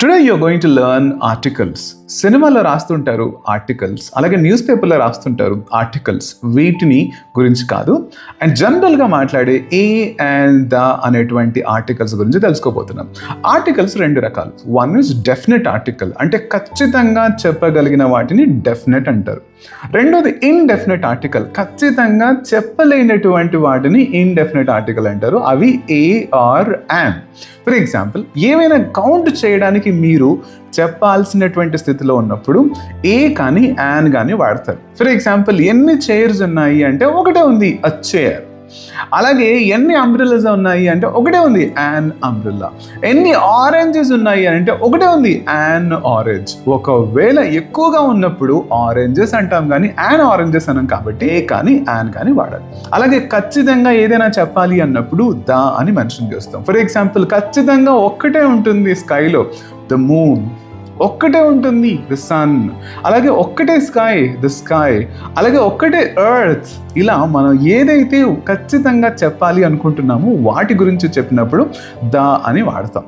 Today you are going to learn articles. సినిమాలో రాస్తుంటారు articles, అలాగే న్యూస్ పేపర్లో రాస్తుంటారు ఆర్టికల్స్. వీటిని గురించి కాదు, అండ్ జనరల్గా మాట్లాడే ఏ అండ్ ద అనేటువంటి ఆర్టికల్స్ గురించి తెలుసుకోబోతున్నాం. ఆర్టికల్స్ రెండు రకాలు. వన్ ఇస్ డెఫినెట్ ఆర్టికల్, అంటే ఖచ్చితంగా చెప్పగలిగిన వాటిని డెఫినెట్ అంటారు. రెండోది ఇన్డెఫినెట్ ఆర్టికల్, ఖచ్చితంగా చెప్పలేనటువంటి వాటిని ఇన్డెఫినెట్ ఆర్టికల్ అంటారు. అవి ఏ ఆర్ యాన్. ఫర్ ఎగ్జాంపుల్, ఏమైనా కౌంట్ చేయడానికి మీరు చెప్పాల్సినటువంటి స్థితిలో ఉన్నప్పుడు ఏ కానీ యాన్ కానీ వాడతారు. ఫర్ ఎగ్జాంపుల్, ఎన్ని చైర్స్ ఉన్నాయి అంటే ఒకటే ఉంది, అ చైర్. అలాగే ఎన్ని అంబ్రెల్లాస్ ఉన్నాయి అంటే ఒకటే ఉంది, యాన్ అంబ్రెల్లా. ఎన్ని ఆరెంజెస్ ఉన్నాయి అంటే ఒకటే ఉంది, యాన్ ఆరెంజ్. ఒకవేళ ఎక్కువగా ఉన్నప్పుడు ఆరెంజెస్ అంటాం కానీ యాన్ ఆరెంజెస్ అనం, కాబట్టి ఏ కానీ యాన్ కానీ వాడాలి. అలాగే ఖచ్చితంగా ఏదైనా చెప్పాలి అన్నప్పుడు ద అని మెన్షన్ చేస్తాం. ఫర్ ఎగ్జాంపుల్, ఖచ్చితంగా ఒక్కటే ఉంటుంది స్కైలో, ద మూన్. ఒక్కటే ఉంటుంది, ద సన్. అలాగే ఒక్కటే స్కై, ద స్కై. అలాగే ఒక్కటే ఎర్త్. ఇలా మనం ఏదైతే ఖచ్చితంగా చెప్పాలి అనుకుంటున్నామో వాటి గురించి చెప్పినప్పుడు ద అని వాడతాం.